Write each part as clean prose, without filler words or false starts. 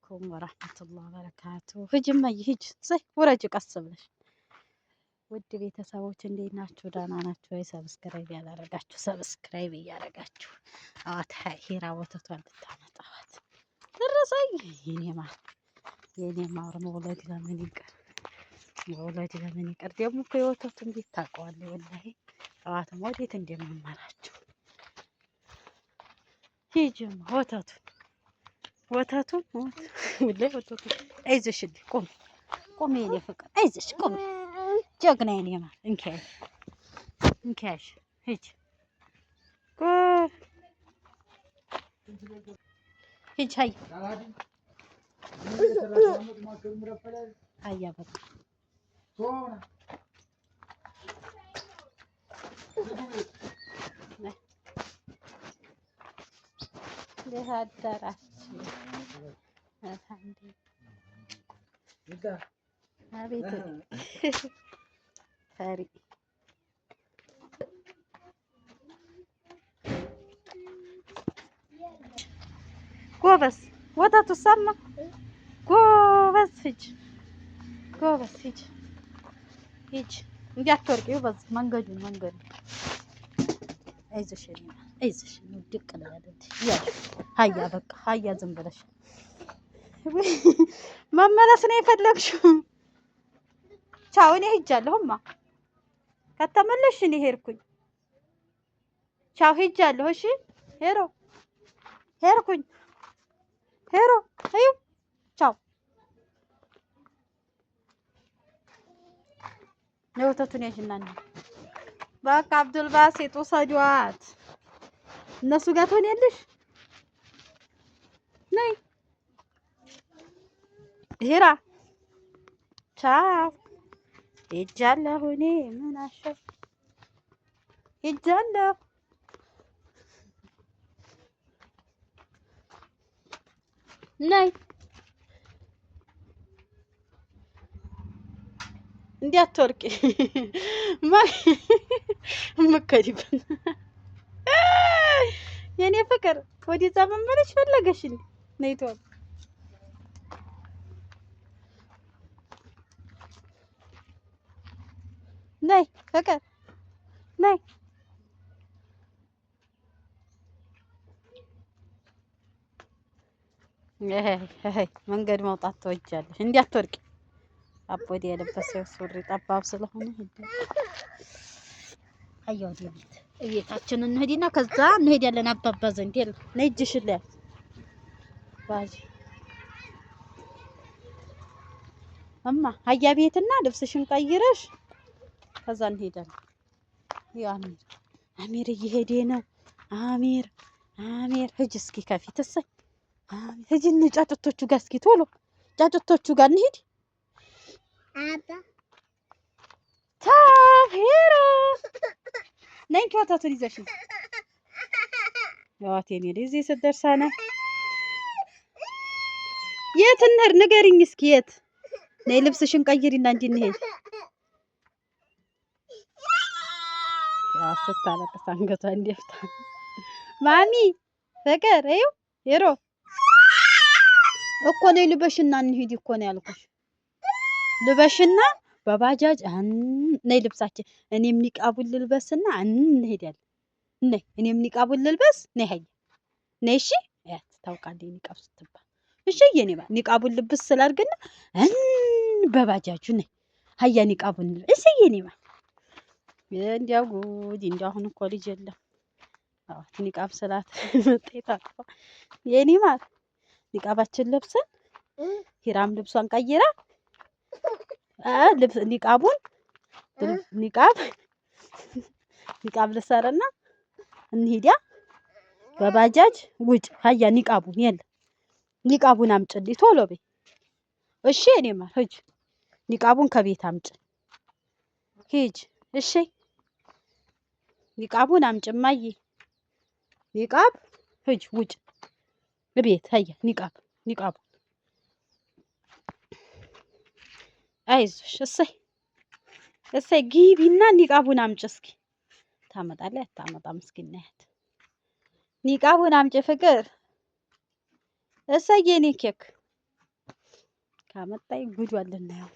አለይኩም ወራህመቱላሂ ወበረካቱ። ሂጂማ ሂጂ፣ ዘይ ውረጅ ቀስ ብለሽ። ውድ ቤተሰቦች እንዴት ናችሁ? ደህና ናችሁ ወይ? ሰብስክራይብ ያላረጋችሁ ሰብስክራይብ እያረጋችሁ አዋት ሂራ ወተቷን ልታመጣዋት ደረሰኝ። የኔ ማር መውለድ ለምን ይቀር? መውለድ ለምን ይቀር? ደግሞ እኮ የወተቱን ቤት ታውቀዋለህ። ወላሂ ጠዋትም ወዴት እንደምመራችሁ ሂጂማ ወተቱን ወላሂ ወተቱን አይዞሽ፣ ቁሚ የኔ ፍቅር አይዞሽ፣ ቁሚ ጀግና የኔ ማር። እንኪያሽ ሂጂ ሂጂ። ሀያ በቃ እንዴት አደራችሁ? አቤት ፈሪ ጎበዝ፣ ወተቱ ሰማ ጎበዝ። ጎበዝ ሂጂ እንዲያትወርቂው በዚህ መንገዱን አይዞሽ አይዞሽ ድቅ ለያለች ያሽ ሀያ በቃ ሀያ ዝም ብለሽ መመለስ ነው የፈለግሽው? ቻው እኔ ሂጃለሁማ። ከተመለሽ እኔ ሄድኩኝ። ቻው ሂጃለሁ። እሺ ሄድኩኝ እዩ ቻው። የወተቱን ያሽና በቃ አብዱልባሲጥ ውሰዷት። እነሱ ጋር ትሆኛለሽ። ነይ ሂራ ቻው። ሂጃለሁ እኔ ምን አሸው ሂጃለሁ። ነይ እንዲያትወርቂ እምከሪብን የኔ ፍቅር ወዲዛ መመለሽ ፈለገሽ እንዴ? ነይ ተው ነይ ፍቅር ነይ። መንገድ መውጣት ትወጃለሽ። እንዲያትወርቂ አቦዲ የለበሰው ሱሪ ጠባብ ስለሆነ አያው ቤታችን እንሂድና ከዛ እንሄዳለን። አባባ ዘንድ የለ ነይ እጅሽን ላይ ባጂ እማ ሀያ ቤትና ልብስሽን ቀይረሽ ከዛ እንሄዳለን። አሚር እየሄደ ነው። አሚር ሂጂ እስኪ ከፊት እሰይ ሂጂ ጫጩቶቹ ጋር እስኪ ቶሎ ጫጩቶቹ ጋር እንሂድ። ታሂራ ነይ ወተቱን ይዘሽ ያዋት የኔ እዚህ ስትደርሳና የት እንሂድ ንገሪኝ እስኪ የት ነይ ልብስሽን ቀይሪና እንድንሄድ። ያው ስታለቅስ አንገቷ እንዲፍታ ማሚ ፍቅር ይኸው ሄሮ እኮ ነይ ልበሽና እንሂድ እኮ ነው ያልኩሽ። ልበሽና በባጃጅ ነይ ልብሳችን እኔም ኒቃቡን ልልበስና እንሄዳለን። ነይ እኔም ኒቃቡን ልልበስ ነይ ሀያ ነይ እሺ። ያት ታውቃለች ኒቃብ ስትባል እሺ። የኔ ባ ኒቃቡን ልብስ ስላርግና በባጃጁ ነይ ሀያ ኒቃቡን እሺ። የኔ ባ እንዲያው ጉድ እንዲያው አሁን እኮ ልጅ የለም። አዋት ኒቃብ ስላት መጣይታ የኔ ማር ኒቃባችን ለብሰን ሂራም ልብሷን ቀይራ ልብስ ኒቃብ ልሰርና እንሂዳ በባጃጅ ውጭ ሀያ ኒቃቡን የለ ኒቃቡን አምጪልኝ ቶሎ በይ እሺ። እኔ ማር ሂጂ ኒቃቡን ከቤት አምጪ ሂጂ እሺ። ኒቃቡን አምጪ እማዬ ኒቃብ ሂጂ ውጭ ቤት ሀያ ኒቃቡ አይዞሽ እሰይ ግቢና ኒቃቡን አምጪ እስኪ። ታመጣለች አታመጣም እስኪ እናያት። ኒቃቡን አምጪ ፍቅር እሰይ የኔ ኬክ ካመጣኝ ጉዷን ልናየው።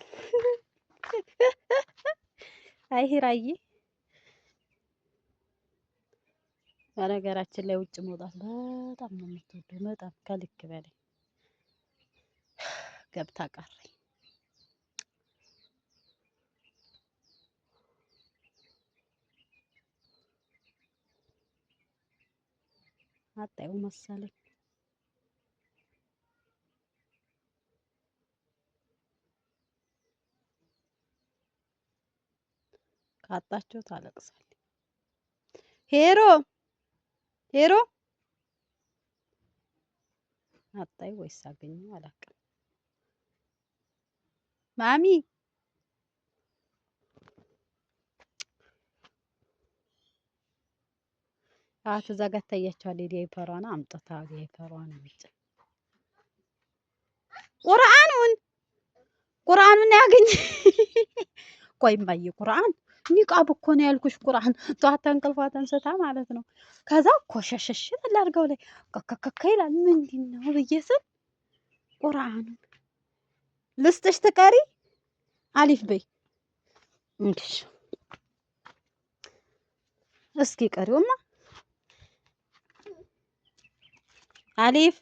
አይ ሂራዬ በነገራችን ላይ ውጭ መውጣት በጣም ነው የምትወደው፣ በጣም ከልክ በላይ ገብታ ቀረኝ። አጣየው መሰለኝ። ካጣቸው ታለቅሳለች። ሄሮ ሄሮ አጣይ ወይስ አገኘው አላውቅም። ማሚ እዛ ጋር ታያቸዋለች። ዲያይፐሯን አምጥታ ዲያይፐሯን አምጥ ቁርአኑን ያገኝ። ቆይ እማዬ ቁርአን ኒቃብ እኮ ነው ያልኩሽ። ቁርአን ጠዋት ተንቅልፏ ተንስታ ማለት ነው። ከዛ ኮሸሸሽ አድርገው ላይ ከከከከ ይላል። ምንድን ነው ብዬ ስል ቁርአኑን ልስጥሽ ትቀሪ አሊፍ በይ እንግዲህ እስኪ ቀሪውማ አሊፍ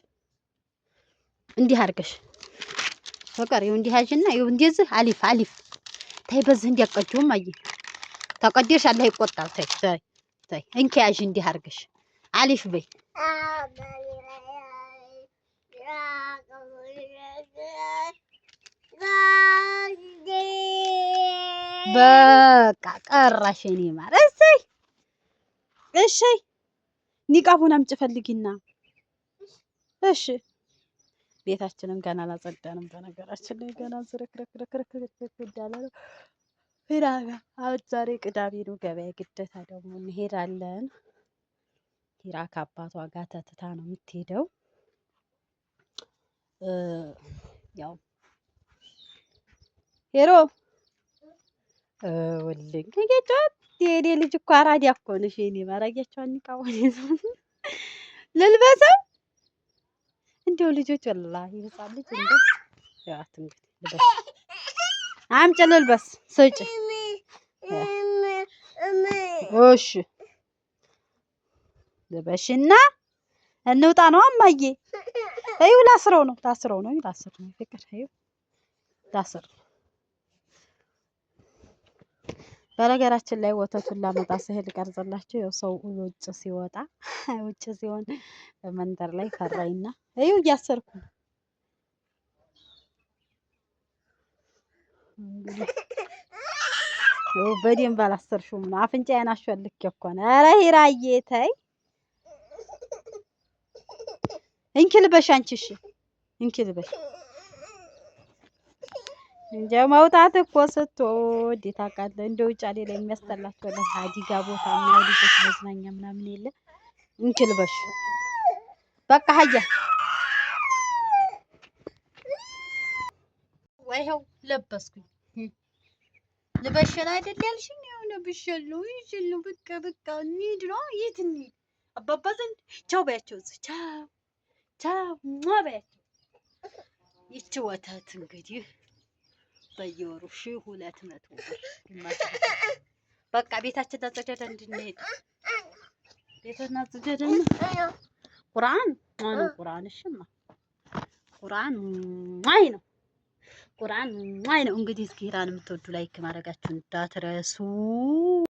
እንዲህ አድርገሽ ፈቀሪው እንዲህ ያዥና ይኸው እንደዚህ አሊፍ አሊፍ ታይ በዚህ እንዲያቀጁም አይ ተቀደሽ አላህ ይቆጣል። ታይ ታይ ታይ እንኪ ያዥ እንዲህ አድርገሽ አሊፍ በይ። በቃ ቀራሽ እኔ ማለት እሰይ እሺ ኒቃቡን አምጪ ፈልጊና እሺ ቤታችንን ገና አላጸዳንም። በነገራችን ላይ ገና ዝርክርክርክርክርክ እንዳለ ነው። ሂራጋ ዛሬ ቅዳሜ ነው፣ ገበያ ግዴታ ደግሞ እንሄዳለን። ሂራ ከአባቷ ጋር ተትታ ነው የምትሄደው። ያው ሄሮ ወልኝ ከጌጫት የኔ ልጅ እኮ አራዳ እኮ ነሽ። የኔ ማራጊያቸው አንቃወን ልልበሰው እንደው ልጆች ወላሂ ህፃን ልጅ እንደው ያት እንግዲህ ልበስ አምጪ ልልበስ ስጪ። እሺ ልበሽና እንውጣ ነው እማዬ። እዩ ላስረው ነው ላስረው ነው ፍቅር እዩ ላስር። በነገራችን ላይ ወተቱን ላመጣ ስሄድ ቀርጽላችሁ ያው ሰው ውጭ ሲወጣ ውጭ ሲሆን መንደር ላይ ፈራይና እዩ እያሰርኩ ነው። በደንብ አላሰርሽውም ነው አፍንጫዬን አሸልክ እኮ ነው። ኧረ ሂራዬ ተይ እንኪ ልበሽ አንቺ። እሺ እንኪ ልበሽ እንደ መውጣት እኮ ስትወድ ታውቃለህ። እንደ ውጫሌ ላይ የሚያስጠላቸው ለሀዲጋ ቦታ ነው ልጆች መዝናኛ ምናምን የለ። እንኪ ልበሽ በቃ ሀያ ወይው ለበስኩኝ። ልበሽን አይደል ያልሽኝ? የሆነ ብሸሉ ይችሉ በቃ በቃ እንሂድ ነው። የት እንሂድ? አባባ ዘንድ ቻው በያቸው። ቻው ቻው በያቸው። ይቺ ወተት እንግዲህ በየወሩ 1200 ብር በቃ ቤታችን ተጸደደ እንድንሄድ ቤተና ተጸደደ። ቁርአን ነው ቁርአን። እሺማ ቁርአን ማይ ነው ቁርአን ማይ ነው። እንግዲህ እስኪ ሂራን የምትወዱ ላይክ ማድረጋችሁን እንዳትረሱ።